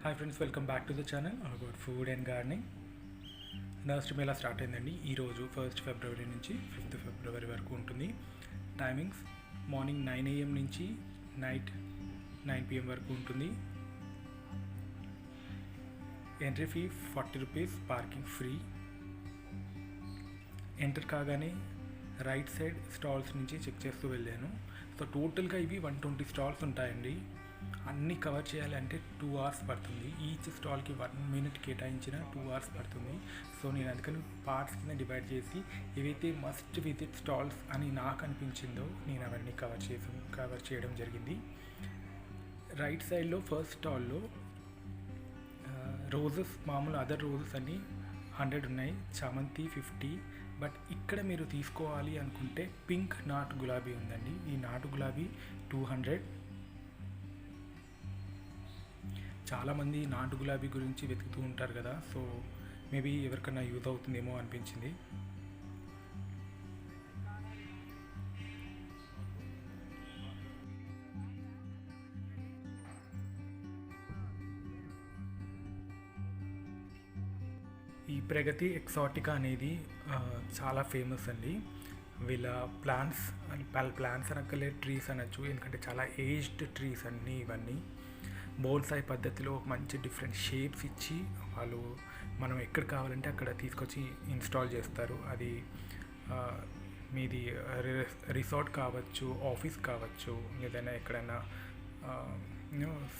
Hi friends, welcome back to the channel about food and gardening. Nursery Mela start అయిందండి. ఈరోజు 1st ఫిబ్రవరి నుంచి 5th ఫిబ్రవరి వరకు ఉంటుంది. టైమింగ్స్ మార్నింగ్ 9 AM నుంచి నైట్ 9 PM వరకు ఉంటుంది. Entry fee 40 rupees, parking free. Enter కాగానే రైట్ సైడ్ స్టాల్స్ నుంచి చెక్ చేస్తూ వెళ్ళాను. సో టోటల్గా ఇవి 120 స్టాల్స్ ఉంటాయండి. అన్నీ కవర్ చేయాలంటే 2 hours పడుతుంది. ఈచ్ స్టాల్కి 1 minute కేటాయించిన 2 hours పడుతుంది. సో నేను అందుకని పార్ట్స్ కింద డివైడ్ చేసి ఏవైతే మస్ట్ విజిట్ స్టాల్స్ అని నాకు అనిపించిందో నేను అవన్నీ కవర్ చేయడం జరిగింది. రైట్ సైడ్లో ఫస్ట్ స్టాల్లో రోజెస్, మామూలు అదర్ రోజెస్ అన్నీ 100 ఉన్నాయి, చామంతి 50. బట్ ఇక్కడ మీరు తీసుకోవాలి అనుకుంటే పింక్ నాటు గులాబీ ఉందండి. ఈ నాటు గులాబీ 200. చాలామంది నాటు గులాబీ గురించి వెతుకుతూ ఉంటారు కదా, సో మేబీ ఎవరికన్నా యూజ్ అవుతుందేమో అనిపించింది. ఈ ప్రగతి ఎక్సాటికా అనేది చాలా ఫేమస్ అండి. వీళ్ళ ప్లాంట్స్ అనక్కలే, ట్రీస్ అనొచ్చు, ఎందుకంటే చాలా ఏజ్డ్ ట్రీస్ అన్నీ. ఇవన్నీ బోన్సాయి పద్ధతిలో ఒక మంచి డిఫరెంట్ షేప్స్ ఇచ్చి వాళ్ళు మనం ఎక్కడ కావాలంటే అక్కడ తీసుకొచ్చి ఇన్స్టాల్ చేస్తారు. అది మీది రిసార్ట్ కావచ్చు, ఆఫీస్ కావచ్చు, ఏదైనా ఎక్కడైనా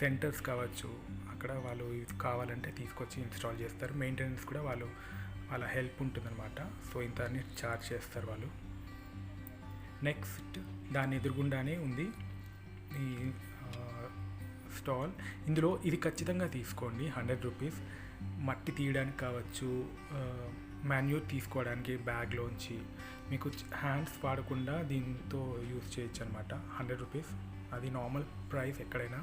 సెంటర్స్ కావచ్చు, అక్కడ వాళ్ళు కావాలంటే తీసుకొచ్చి ఇన్స్టాల్ చేస్తారు. మెయింటెనెన్స్ కూడా వాళ్ళ హెల్ప్ ఉంటుందన్నమాట. సో ఇంత అన్ని ఛార్జ్ చేస్తారు వాళ్ళు. నెక్స్ట్ దాని ఎదురుగుండానే ఉంది ఈ స్టాల్. ఇందులో ఇది ఖచ్చితంగా తీసుకోండి, 100 రూపీస్. మట్టి తీయడానికి కావచ్చు, మాన్యూర్ తీసుకోవడానికి బ్యాగ్లోంచి మీకు హ్యాండ్స్ వాడకుండా దీంతో యూజ్ చేయొచ్చు అనమాట. 100 రూపీస్, అది నార్మల్ ప్రైస్ ఎక్కడైనా.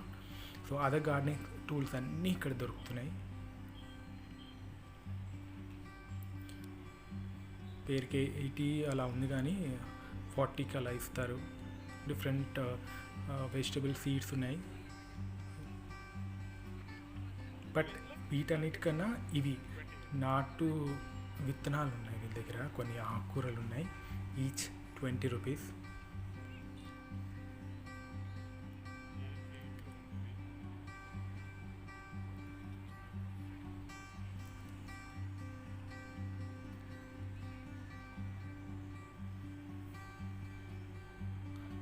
సో అదర్ గార్డెనింగ్ టూల్స్ అన్నీ ఇక్కడ దొరుకుతున్నాయి. పేరుకి 80 అలా ఉంది, కానీ 40కి అలా ఇస్తారు. డిఫరెంట్ వెజిటబుల్ సీడ్స్ ఉన్నాయి. బట్ వీటన్నిటికన్నా ఇవి నాటు విత్తనాలు ఉన్నాయి వీళ్ళ దగ్గర. కొన్ని ఆకుకూరలు ఉన్నాయి, ఈచ్ 20 రూపీస్.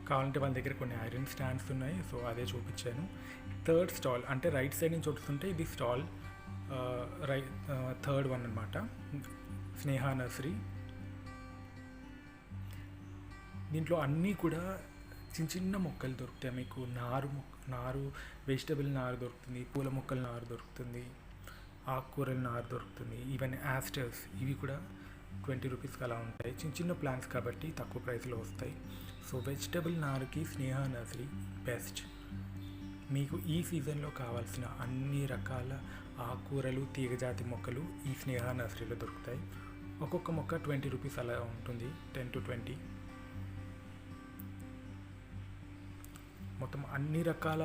కావాలంటే వాళ్ళ దగ్గర కొన్ని ఐరన్ స్టాండ్స్ ఉన్నాయి, సో అదే చూపించాను. థర్డ్ స్టాల్ అంటే రైట్ సైడ్ నుంచి చూస్తుంటే ఇది స్టాల్ థర్డ్ వన్ అనమాట, స్నేహ నర్సరీ. దీంట్లో అన్నీ కూడా చిన్న చిన్న మొక్కలు దొరుకుతాయి మీకు. నారు వెజిటబుల్ నారు దొరుకుతుంది, పూల మొక్కల నారు దొరుకుతుంది, ఆకుకూరల నారు దొరుకుతుంది. ఈవెన్ యాస్టర్స్ ఇవి కూడా 20 రూపీస్కి అలా ఉంటాయి. చిన్న చిన్న ప్లాంట్స్ కాబట్టి తక్కువ ప్రైస్లో వస్తాయి. సో వెజిటబుల్ నారుకి స్నేహ నర్సరీ బెస్ట్. మీకు ఈ సీజన్లో కావాల్సిన అన్ని రకాల ఆకుకూరలు, తీగజాతి మొక్కలు ఈ స్నేహ నర్సరీలో దొరుకుతాయి. ఒక్కొక్క మొక్క 20 రూపీస్ అలా ఉంటుంది, 10 to 20. మొత్తం అన్ని రకాల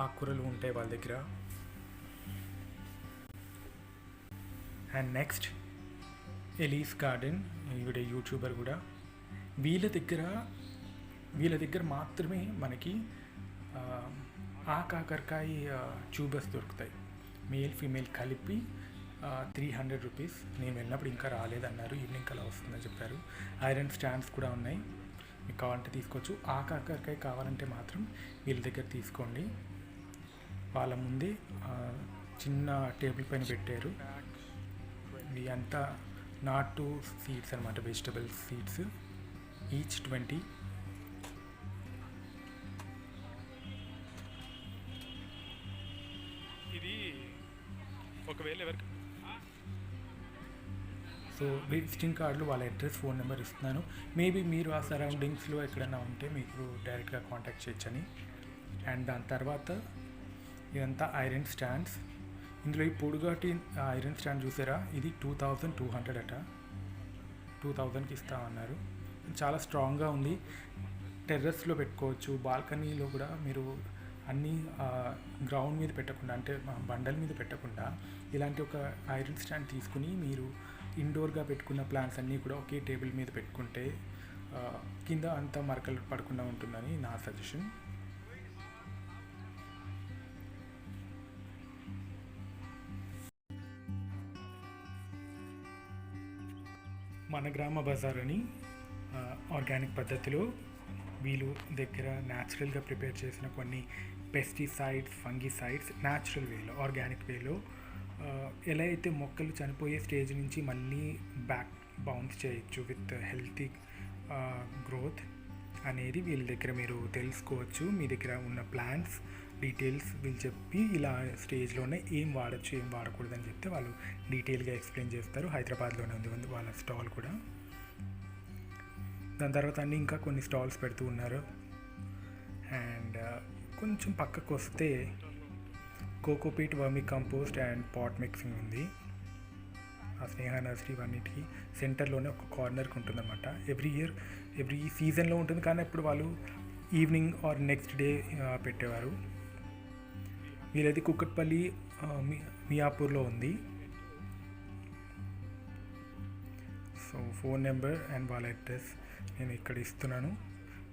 ఆకుకూరలు ఉంటాయి వాళ్ళ దగ్గర. అండ్ నెక్స్ట్ ఎలీస్ గార్డెన్, ఈవిడ యూట్యూబర్ కూడా. వీళ్ళ దగ్గర మాత్రమే మనకి కాకరకాయ ట్యూబర్స్ దొరుకుతాయి. మేల్ ఫీమేల్ కలిపి 300 రూపీస్. నేను వెళ్ళినప్పుడు ఇంకా రాలేదన్నారు, ఈవినింగ్ అలా వస్తుందని చెప్పారు. ఐరన్ స్టాండ్స్ కూడా ఉన్నాయి, మీకు కావాలంటే తీసుకోవచ్చు. కాకరకాయ కావాలంటే మాత్రం వీళ్ళ దగ్గర తీసుకోండి. వాళ్ళ ముందే చిన్న టేబుల్ పైన పెట్టారు. ఇవి అంతా నాటు సీడ్స్ అనమాట, వెజిటబుల్ సీడ్స్, ఈచ్ 20. ఇది ఒకవేళ ఎవరికి సో విజిటింగ్ కార్డులు, వాళ్ళ అడ్రస్, ఫోన్ నెంబర్ ఇస్తున్నాను. మేబీ మీరు ఆ సరౌండింగ్స్లో ఎక్కడైనా ఉంటే మీకు డైరెక్ట్గా కాంటాక్ట్ చేయొచ్చని. అండ్ దాని తర్వాత ఇదంతా ఐరన్ స్టాండ్స్. ఇందులో ఈ పొడుగాటి ఐరన్ స్టాండ్ చూసారా, ఇది 2200 అట. 2000కి ఇస్తామన్నారు. చాలా స్ట్రాంగ్గా ఉంది. టెర్రస్లో పెట్టుకోవచ్చు, బాల్కనీలో కూడా మీరు అన్నీ గ్రౌండ్ మీద పెట్టకుండా, అంటే బండల మీద పెట్టకుండా ఇలాంటి ఒక ఐరన్ స్టాండ్ తీసుకుని మీరు ఇండోర్గా పెట్టుకున్న ప్లాంట్స్ అన్నీ కూడా ఒకే టేబుల్ మీద పెట్టుకుంటే కింద అంతా మరకలు పడకుండా ఉంటుందని నా సజెషన్. మన గ్రామ బజార్ అని ఆర్గానిక్ పద్ధతిలో వీళ్ళు దగ్గర న్యాచురల్గా ప్రిపేర్ చేసిన కొన్ని పెస్టిసైడ్స్, ఫంగిసైడ్స్ న్యాచురల్ వేలో, ఆర్గానిక్ వేలో ఎలా అయితే మొక్కలు చనిపోయే స్టేజ్ నుంచి మళ్ళీ బ్యాక్ బౌన్స్ చేయొచ్చు విత్ హెల్తీ గ్రోత్ అనేది వీళ్ళ దగ్గర మీరు తెలుసుకోవచ్చు. మీ దగ్గర ఉన్న ప్లాంట్స్ డీటెయిల్స్ వీళ్ళు చెప్పి ఇలా స్టేజ్లోనే ఏం వాడచ్చు ఏం వాడకూడదని చెప్తే వాళ్ళు డీటెయిల్గా ఎక్స్ప్లెయిన్ చేస్తారు. హైదరాబాద్లోనే ఉంది వాళ్ళ స్టాల్ కూడా. దాని తర్వాత అన్నీ ఇంకా కొన్ని స్టాల్స్ పెడుతూ ఉన్నారు. అండ్ కొంచెం పక్కకు వస్తే cocopeat, vermicompost and pot mixing ఉంది. ఆ స్నేహ నర్సరీ అన్నిటికీ సెంటర్లోనే ఒక కార్నర్కి ఉంటుందన్నమాట. ఎవ్రీ సీజన్లో ఉంటుంది, కానీ ఇప్పుడు వాళ్ళు ఈవినింగ్ ఆర్ నెక్స్ట్ డే పెట్టేవారు. వీళ్ళది కుక్కట్పల్లి మియాపూర్లో ఉంది. సో ఫోన్ నెంబర్ అండ్ వాళ్ళ అడ్రస్ నేను ఇక్కడ ఇస్తున్నాను.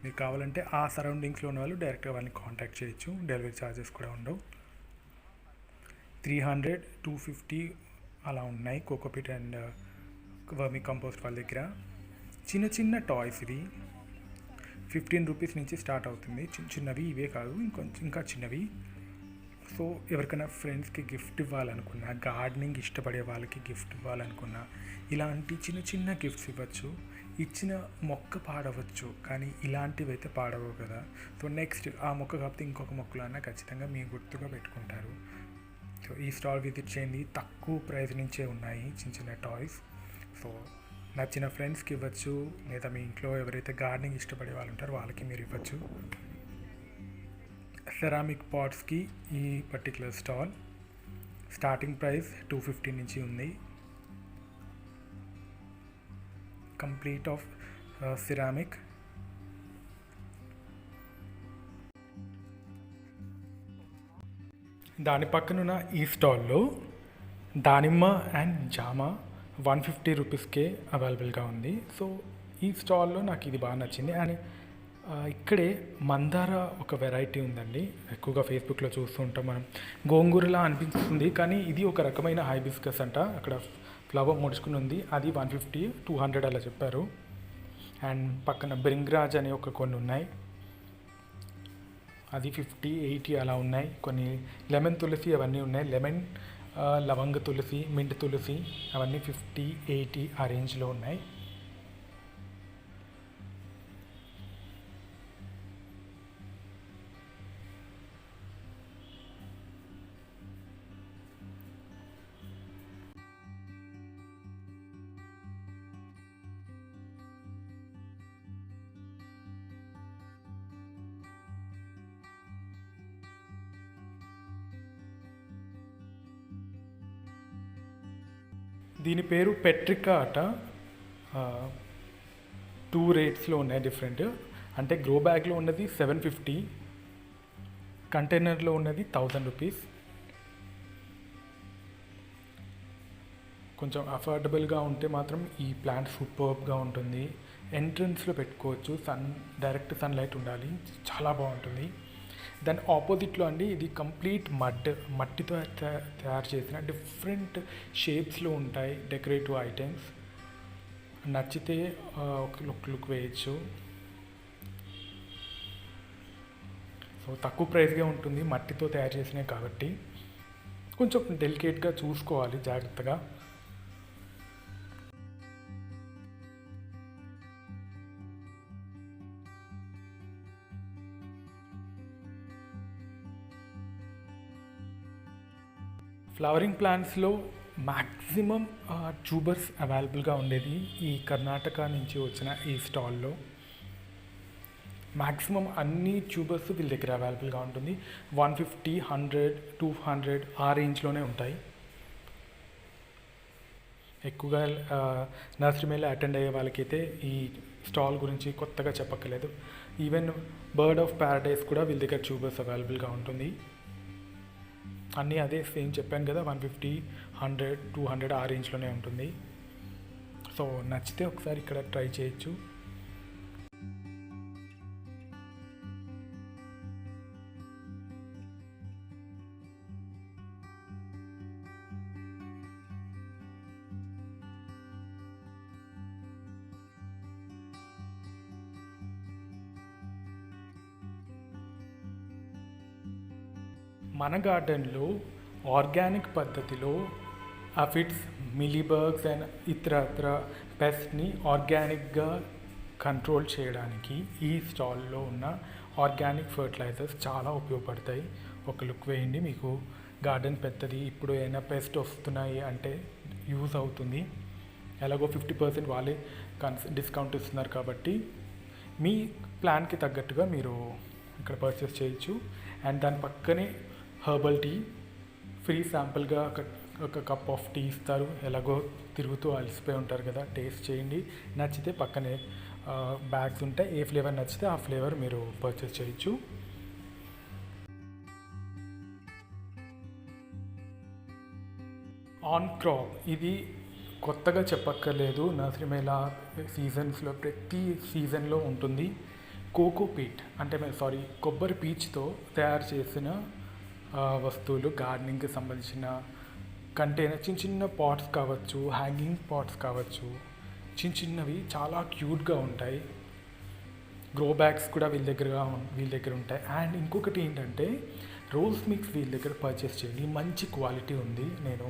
మీకు కావాలంటే ఆ సరౌండింగ్స్లో ఉన్న వాళ్ళు డైరెక్ట్గా వాళ్ళని కాంటాక్ట్ చేయొచ్చు. డెలివరీ ఛార్జెస్ కూడా ఉండవు. 300, 250 అలా ఉన్నాయి కోకోపీట్ అండ్ వర్మి కంపోస్ట్ వాళ్ళ దగ్గర. చిన్న చిన్న టాయ్స్ ఇవి 15 రూపీస్ నుంచి స్టార్ట్ అవుతుంది. చిన్నవి ఇవే కాదు, ఇంకా చిన్నవి. సో ఎవరికైనా ఫ్రెండ్స్కి గిఫ్ట్ ఇవ్వాలనుకున్నా, గార్డెనింగ్ ఇష్టపడే వాళ్ళకి గిఫ్ట్ ఇవ్వాలనుకున్నా ఇలాంటి చిన్న చిన్న గిఫ్ట్స్ ఇవ్వచ్చు. ఇచ్చిన మొక్క పాడవచ్చు, కానీ ఇలాంటివి అయితే పాడవు కదా. సో నెక్స్ట్ ఆ మొక్క కాకపోతే ఇంకొక మొక్కలన్నా ఖచ్చితంగా మీ గుర్తుగా పెట్టుకుంటారు. సో ఈ స్టాల్ విజిట్ చేయండి. తక్కువ ప్రైస్ నుంచే ఉన్నాయి చిన్న చిన్న టాయ్స్. సో నచ్చిన ఫ్రెండ్స్కి ఇవ్వచ్చు, లేదా మీ ఇంట్లో ఎవరైతే గార్డెనింగ్ ఇష్టపడే వాళ్ళు ఉంటారో వాళ్ళకి మీరు ఇవ్వచ్చు. సెరామిక్ పాట్స్కి ఈ పర్టికులర్ స్టాల్ స్టార్టింగ్ ప్రైస్ 250 నుంచి ఉంది. Complete of ceramic. దాని పక్కనున్న ఈ స్టాల్లో దానిమ్మ అండ్ జామ 150 రూపీస్కే అవైలబుల్గా ఉంది. సో ఈ స్టాల్లో నాకు ఇది బాగా నచ్చింది. అండ్ ఇక్కడే మందార ఒక వెరైటీ ఉందండి. ఎక్కువగా ఫేస్బుక్లో చూస్తూ ఉంటాం మనం. గోంగూరలా అనిపిస్తుంది, కానీ ఇది ఒక రకమైన హైబిస్కస్ అంట. అక్కడ ఫ్లవర్ ముడుచుకుని ఉంది. అది 150, 200 అలా చెప్పారు. అండ్ పక్కన బ్రింగ్రాజ్ అని కొన్ని ఉన్నాయి, అది 50, 80 అలా ఉన్నాయి. కొన్ని లెమన్ తులసి అవన్నీ ఉన్నాయి. లెమన్, లవంగ తులసి, మింట్ తులసి అవన్నీ 50, 80 ఆ రేంజ్లో ఉన్నాయి. దీని పేరు పెట్రికా అట. 2 రేట్స్లో ఉన్నాయి డిఫరెంట్. అంటే గ్రో బ్యాగ్లో ఉన్నది 750, కంటైనర్లో ఉన్నది 1000 రూపీస్. కొంచెం అఫోర్డబుల్గా ఉంటే మాత్రం ఈ ప్లాంట్ సూపర్బ్గా ఉంటుంది. ఎంట్రన్స్లో పెట్టుకోవచ్చు. డైరెక్ట్ సన్లైట్ ఉండాలి, చాలా బాగుంటుంది. దాని ఆపోజిట్లో అండి ఇది కంప్లీట్ మట్టితో తయారు చేసిన డిఫరెంట్ షేప్స్లో ఉంటాయి డెకరేటివ్ ఐటమ్స్. నచ్చితే ఒక లుక్ వేయచ్చు. సో తక్కువ ప్రైస్గా ఉంటుంది, మట్టితో తయారు చేసినవి కాబట్టి కొంచెం డెలికేట్గా చూసుకోవాలి జాగ్రత్తగా. ఫ్లవరింగ్ ప్లాంట్స్లో మ్యాక్సిమం ట్యూబర్స్ అవైలబుల్గా ఉండేది ఈ కర్ణాటక నుంచి వచ్చిన ఈ స్టాల్లో. మ్యాక్సిమం అన్ని ట్యూబర్స్ వీళ్ళ దగ్గర అవైలబుల్గా ఉంటుంది. 150, 100, 200 ఆ రేంజ్లోనే ఉంటాయి. ఎక్కువగా నర్సరీ మేళ అటెండ్ అయ్యే వాళ్ళకైతే ఈ స్టాల్ గురించి కొత్తగా చెప్పక్కర్లేదు. ఈవెన్ బర్డ్ ఆఫ్ ప్యారడైస్ కూడా వీళ్ళ దగ్గర ట్యూబర్స్ అవైలబుల్గా ఉంటుంది. అన్నీ అదే సేమ్ చెప్పాను కదా, 150, 100, 200 ఆ రేంజ్లోనే ఉంటుంది. సో నచ్చితే ఒకసారి ఇక్కడ ట్రై చేయొచ్చు. మన గార్డెన్లో ఆర్గానిక్ పద్ధతిలో అఫిడ్స్, మిలీబర్గ్స్ అండ్ ఇతరత్ర పెస్ట్ని ఆర్గానిక్గా కంట్రోల్ చేయడానికి ఈ స్టాల్లో ఉన్న ఆర్గానిక్ ఫర్టిలైజర్స్ చాలా ఉపయోగపడతాయి. ఒక లుక్ వేయండి, మీకు గార్డెన్ పెద్దది, ఇప్పుడు ఏమైనా పెస్ట్ వస్తున్నాయి అంటే యూజ్ అవుతుంది. ఎలాగో 50% వాళ్ళే డిస్కౌంట్ ఇస్తున్నారు కాబట్టి మీ ప్లాన్కి తగ్గట్టుగా మీరు ఇక్కడ పర్చేస్ చేయొచ్చు. అండ్ దాని పక్కనే హెర్బల్ టీ ఫ్రీ శాంపుల్గా ఒక కప్ ఆఫ్ టీ ఇస్తారు. ఎలాగో తిరుగుతూ అలసిపోయి ఉంటారు కదా, టేస్ట్ చేయండి. నచ్చితే పక్కనే బ్యాగ్స్ ఉంటాయి, ఏ ఫ్లేవర్ నచ్చితే ఆ ఫ్లేవర్ మీరు పర్చేస్ చేయొచ్చు. ఆన్ క్రాప్ ఇది కొత్తగా చెప్పక్కర్లేదు, నర్సరీ మేళా సీజన్స్లో ప్రతి సీజన్లో ఉంటుంది. కోకో పీట్ అంటే కొబ్బరి పీచ్తో తయారు చేసిన వస్తువులు, గార్డెనింగ్కి సంబంధించిన కంటైనర్, చిన్న చిన్న పాట్స్ కావచ్చు, హ్యాంగింగ్ పాట్స్ కావచ్చు, చిన్నవి చాలా క్యూట్గా ఉంటాయి. గ్రో బ్యాగ్స్ కూడా వీళ్ళ దగ్గర ఉంటాయి. అండ్ ఇంకొకటి ఏంటంటే రోజ్ మిక్స్ వీళ్ళ దగ్గర పర్చేస్ చేయండి, మంచి క్వాలిటీ ఉంది. నేను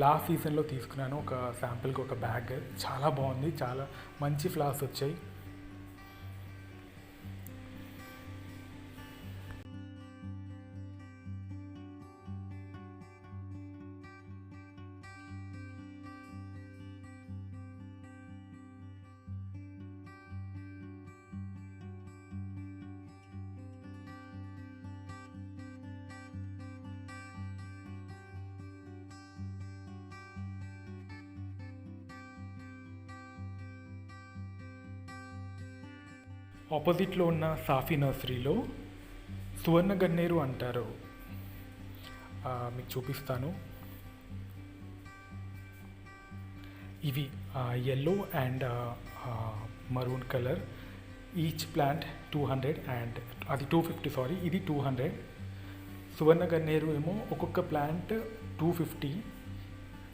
లాస్ట్ సీజన్లో తీసుకున్నాను ఒక శాంపుల్కి ఒక బ్యాగ్, చాలా బాగుంది, చాలా మంచి ఫ్లవర్స్ వచ్చాయి. ఆపోజిట్లో ఉన్న సాఫీ నర్సరీలో సువర్ణ గన్నేరు అంటారు, మీకు చూపిస్తాను. ఇవి yellow and maroon colour, each plant 200 and అది 250, ఇది 200. సువర్ణ గన్నేరు ఏమో ఒక్కొక్క ప్లాంట్ 250,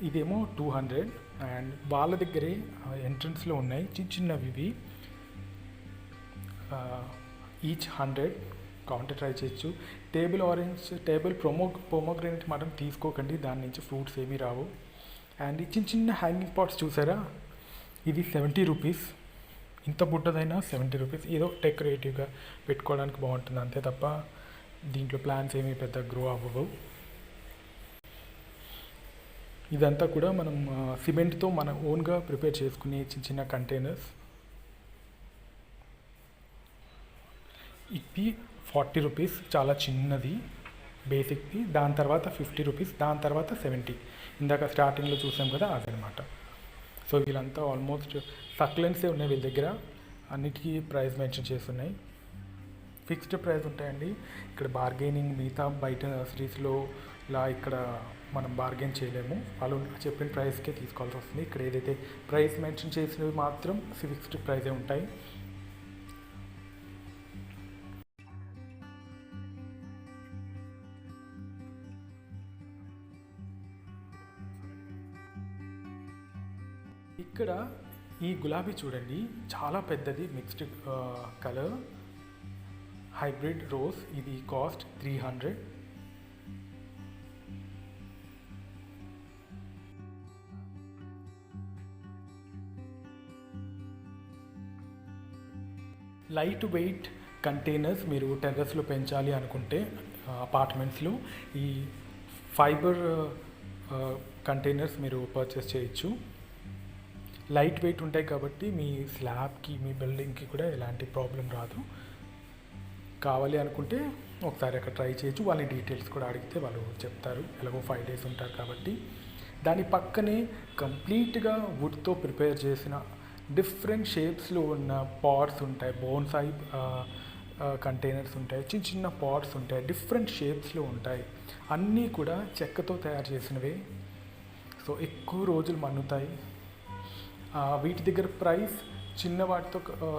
ఇదేమో 200. అండ్ వాళ్ళ దగ్గరే ఎంట్రన్స్లో ఉన్నాయి చిన్నవి, ఇవి ఈచ్ 100. కౌంటర్ ట్రై చేయొచ్చు. టేబుల్ పొమోగ్రానేట్ మాత్రం తీసుకోకండి, దాని నుంచి ఫ్రూట్స్ ఏమీ రావు. అండ్ ఈ చిన్న హ్యాంగింగ్ పాట్స్ చూసారా, ఇది 70 రూపీస్. ఇంత బుడ్డదైనా 70 రూపీస్. ఏదో డెకరేటివ్గా పెట్టుకోవడానికి బాగుంటుంది అంతే తప్ప దీంట్లో ప్లాంట్స్ ఏమీ పెద్ద గ్రో అవ్వవు. ఇదంతా కూడా మనం సిమెంట్తో మనం ఓన్గా ప్రిపేర్ చేసుకునే చిన్న కంటైనర్స్. ఇది 40 రూపీస్, చాలా చిన్నది బేసిక్ది. దాని తర్వాత 50 రూపీస్, దాని తర్వాత 70. ఇందాక స్టార్టింగ్లో చూసాం కదా, అదనమాట. సో వీళ్ళంతా ఆల్మోస్ట్ సక్లెంట్సే ఉన్నాయి వీళ్ళ దగ్గర, అన్నిటికీ ప్రైస్ మెన్షన్ చేస్తున్నాయి. ఫిక్స్డ్ ప్రైస్ ఉంటాయండి. ఇక్కడ బార్గెనింగ్ మిగతా బయట నర్సరీస్లో ఇలా ఇక్కడ మనం బార్గెన్ చేయలేము, వాళ్ళు చెప్పిన ప్రైస్కే తీసుకోవాల్సి వస్తుంది. ఇక్కడ ఏదైతే ప్రైస్ మెన్షన్ చేసినవి మాత్రం ఫిక్స్డ్ ప్రైజే ఉంటాయి. ఇక్కడ ఈ గులాబీ చూడండి, చాలా పెద్దది, మిక్స్డ్ కలర్ హైబ్రిడ్ రోజ్. ఇది కాస్ట్ 300. లైట్ వెయిట్ కంటైనర్స్ మీరు టెర్రస్లో పెంచాలి అనుకుంటే అపార్ట్మెంట్స్లో ఈ ఫైబర్ కంటైనర్స్ మీరు పర్చేస్ చేయొచ్చు. లైట్ వెయిట్ ఉంటాయి కాబట్టి మీ స్లాబ్కి, మీ బిల్డింగ్కి కూడా ఎలాంటి ప్రాబ్లం రాదు. కావాలి అనుకుంటే ఒకసారి అక్కడ ట్రై చేయొచ్చు. వాళ్ళ డీటెయిల్స్ కూడా అడిగితే వాళ్ళు చెప్తారు, ఎలాగో 5 days ఉంటారు కాబట్టి. దాని పక్కనే కంప్లీట్గా వుడ్తో ప్రిపేర్ చేసిన డిఫరెంట్ షేప్స్లో ఉన్న పాట్స్ ఉంటాయి. బోన్సాయి కంటైనర్స్ ఉంటాయి, చిన్న చిన్న పాట్స్ ఉంటాయి, డిఫరెంట్ షేప్స్లో ఉంటాయి. అన్నీ కూడా చెక్కతో తయారు చేసినవే. సో ఎక్కువ రోజులు మన్నుతాయి. వీటి దగ్గర ప్రైస్ చిన్న వాటితో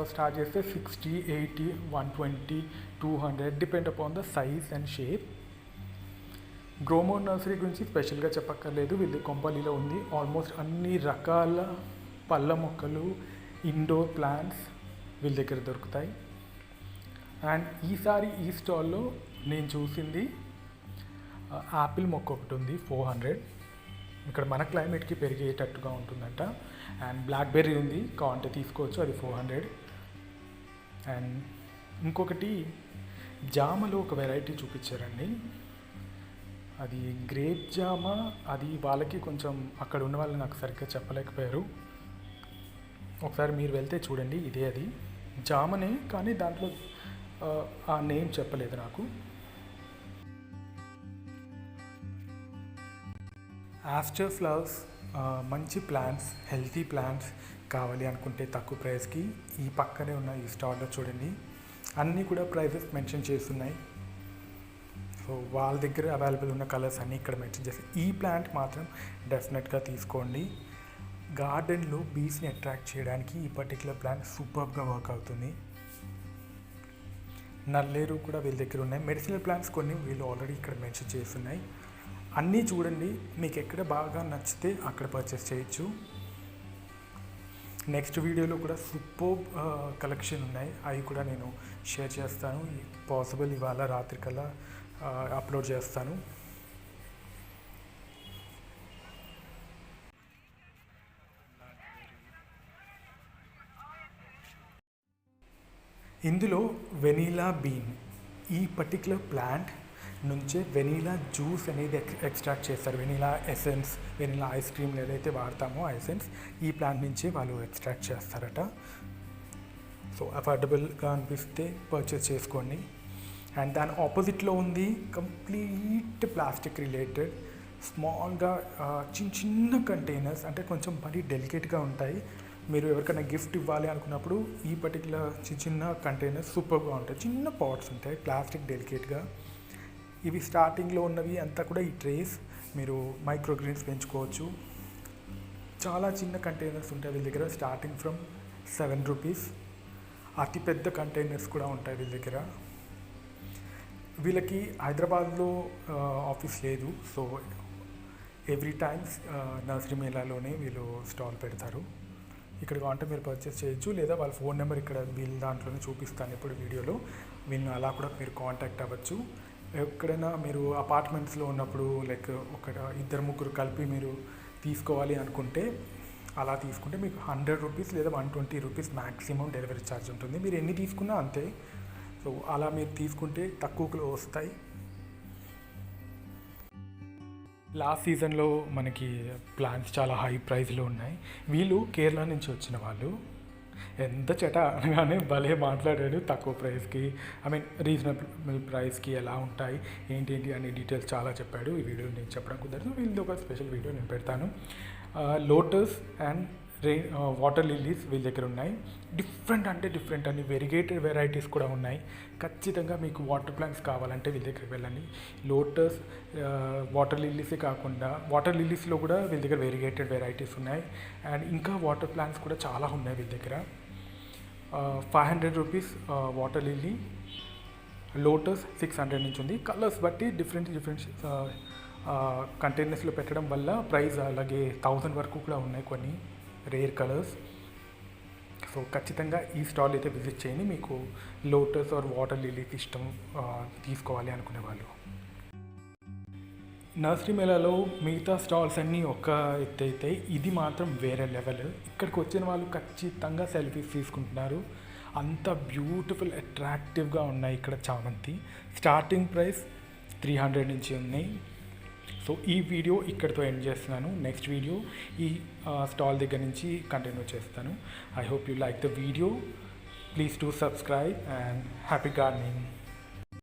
స్టార్ట్ చేస్తే 60, 80, 120, 200 depend upon the size and shape. Gromor nursery గురించి స్పెషల్గా చెప్పక్కర్లేదు. వీళ్ళ కొంపల్లిలో ఉంది. ఆల్మోస్ట్ అన్ని రకాల పళ్ళ మొక్కలు, ఇండోర్ ప్లాంట్స్ వీళ్ళ దగ్గర దొరుకుతాయి. అండ్ ఈసారి ఈ స్టాల్లో నేను చూసింది యాపిల్ మొక్క ఒకటి ఉంది, 400. ఇక్కడ మన క్లైమేట్కి పెరిగేటట్టుగా ఉంటుందంట. అండ్ బ్లాక్బెర్రీ ఉంది, కావాలంటే తీసుకోవచ్చు, అది 400. అండ్ ఇంకొకటి జామలో ఒక వెరైటీ చూపించారండి. అది గ్రేప్ జామ. అది వాళ్ళకి కొంచెం అక్కడ ఉన్న వాళ్ళు నాకు సరిగ్గా చెప్పలేకపోయారు. ఒకసారి మీరు వెళ్తే చూడండి. ఇదే అది జామనే, కానీ దాంట్లో ఆ నేమ్ చెప్పలేదు నాకు. ఆస్టర్ ఫ్లవర్స్, మంచి ప్లాంట్స్, హెల్తీ ప్లాంట్స్ కావాలి అనుకుంటే తక్కువ ప్రైస్కి ఈ పక్కనే ఉన్న ఈ స్టాల్లో చూడండి. అన్నీ కూడా ప్రైజెస్ మెన్షన్ చేస్తున్నాయి. సో వాళ్ళ దగ్గర అవైలబుల్ ఉన్న కలర్స్ అన్నీ ఇక్కడ మెన్షన్ చేస్తాయి. ఈ ప్లాంట్ మాత్రం డెఫినెట్గా తీసుకోండి. గార్డెన్లో బీస్ని అట్రాక్ట్ చేయడానికి ఈ పర్టికులర్ ప్లాంట్ సూపర్గా వర్క్ అవుతుంది. నల్లేరు కూడా వీళ్ళ దగ్గర ఉన్నాయి. మెడిసినల్ ప్లాంట్స్ కొన్ని వీళ్ళు ఆల్రెడీ ఇక్కడ మెన్షన్ చేస్తున్నాయి. అన్నీ చూడండి, మీకు ఎక్కడ బాగా నచ్చితే అక్కడ పర్చేస్ చేయొచ్చు. నెక్స్ట్ వీడియోలో కూడా సూపర్ కలెక్షన్ ఉన్నాయి, అవి కూడా నేను షేర్ చేస్తాను. పాసిబుల్ ఇవాళ రాత్రికల్లా అప్లోడ్ చేస్తాను. ఇందులో వెనీలా బీన్, ఈ పర్టికులర్ ప్లాంట్ నుంచే వెనీలా జ్యూస్ అనేది ఎక్స్ట్రాక్ట్ చేస్తారు. Vanilla essence, vanilla ice cream ఏదైతే వాడతామో ఆ ఎసెన్స్ ఈ ప్లాంట్ నుంచే వాళ్ళు ఎక్స్ట్రాక్ట్ చేస్తారట. సో అఫోర్డబుల్గా అనిపిస్తే పర్చేస్ చేసుకోండి. అండ్ దాని ఆపోజిట్లో ఉంది కంప్లీట్ ప్లాస్టిక్ రిలేటెడ్, స్మాల్గా చిన్న చిన్న కంటైనర్స్, అంటే కొంచెం మరీ డెలికేట్గా ఉంటాయి. మీరు ఎవరికైనా గిఫ్ట్ ఇవ్వాలి అనుకున్నప్పుడు ఈ పర్టికులర్ చిన్న చిన్న కంటైనర్స్ సూపర్గా ఉంటాయి. చిన్న పాట్స్ ఉంటాయి, ప్లాస్టిక్ డెలికేట్గా. ఇవి స్టార్టింగ్లో ఉన్నవి అంతా కూడా ఈ ట్రేస్, మీరు మైక్రోగ్రీన్స్ పెంచుకోవచ్చు. చాలా చిన్న కంటైనర్స్ ఉంటాయి వీళ్ళ దగ్గర, స్టార్టింగ్ ఫ్రమ్ 7 రూపీస్. అతి పెద్ద కంటైనర్స్ కూడా ఉంటాయి వీళ్ళ దగ్గర. వీళ్ళకి హైదరాబాద్లో ఆఫీస్ లేదు. సో ఎవ్రీ టైమ్స్ నర్సరీ మేళాలోనే వీళ్ళు స్టాల్ పెడతారు. ఇక్కడ కావాలంటే మీరు పర్చేస్ చేయొచ్చు, లేదా వాళ్ళ ఫోన్ నెంబర్ ఇక్కడ వీళ్ళ దాంట్లోనే చూపిస్తాను ఇప్పుడు వీడియోలో. వీళ్ళని అలా కూడా మీరు కాంటాక్ట్ అవ్వచ్చు. ఎక్కడైనా మీరు అపార్ట్మెంట్స్లో ఉన్నప్పుడు లైక్ ఒక 2-3 కలిపి మీరు తీసుకోవాలి అనుకుంటే అలా తీసుకుంటే మీకు 100 రూపీస్ లేదా 120 రూపీస్ మ్యాక్సిమం డెలివరీ ఛార్జ్ ఉంటుంది. మీరు ఎన్ని తీసుకున్నా అంతే. సో అలా మీరు తీసుకుంటే తక్కువలో వస్తాయి. లాస్ట్ సీజన్లో మనకి ప్లాంట్స్ చాలా హై ప్రైస్లో ఉన్నాయి. వీళ్ళు కేరళ నుంచి వచ్చిన వాళ్ళు. ఎంత చెట అనగానే భలే మాట్లాడాడు. తక్కువ ప్రైస్కి, రీజనబుల్ ప్రైస్కి ఎలా ఉంటాయి ఏంటి అనే డీటెయిల్స్ చాలా చెప్పాడు. ఈ వీడియో నేను చెప్పడం కుదరదు, వీళ్ళది ఒక స్పెషల్ వీడియో నేను పెడతాను. లోటస్ అండ్ వాటర్ లిల్లీస్ వీళ్ళ దగ్గర ఉన్నాయి. డిఫరెంట్ అన్ని వెరిగేటెడ్ వెరైటీస్ కూడా ఉన్నాయి. ఖచ్చితంగా మీకు వాటర్ ప్లాంట్స్ కావాలంటే వీళ్ళ దగ్గరికి వెళ్ళండి. లోటస్, వాటర్ లిల్లీసే కాకుండా వాటర్ లిల్లీస్లో కూడా వీళ్ళ దగ్గర వెరిగేటెడ్ వెరైటీస్ ఉన్నాయి. అండ్ ఇంకా వాటర్ ప్లాంట్స్ కూడా చాలా ఉన్నాయి వీళ్ళ దగ్గర. 500 రూపీస్ వాటర్ లిల్లీ, లోటస్ 600 నుంచి ఉంది. కలర్స్ బట్టి డిఫరెంట్ కంటైనర్స్లో పెట్టడం వల్ల ప్రైస్ అలాగే 1000 వరకు కూడా ఉన్నాయి కొన్ని రేర్ కలర్స్. సో ఖచ్చితంగా ఈ స్టాల్ అయితే విజిట్ చేయండి మీకు లోటస్ ఆర్ వాటర్ లిలీకి ఇష్టం తీసుకోవాలి అనుకునే వాళ్ళు. నర్సరీ మేళాలో మిగతా స్టాల్స్ అన్నీ ఒక ఎత్తు అయితే ఇది మాత్రం వేరే లెవెల్. ఇక్కడికి వచ్చిన వాళ్ళు ఖచ్చితంగా సెల్ఫీస్ తీసుకుంటున్నారు. అంత బ్యూటిఫుల్ అట్రాక్టివ్గా ఉన్నాయి ఇక్కడ చామంతి. స్టార్టింగ్ ప్రైస్ 300 నుంచి ఉన్నాయి. సో ఈ వీడియో ఇక్కడితో ఎండ్ చేస్తున్నాను. నెక్స్ట్ వీడియో ఈ స్టాల్ దగ్గర నుంచి కంటిన్యూ చేస్తాను. I hope you like the video. Please do subscribe and happy gardening.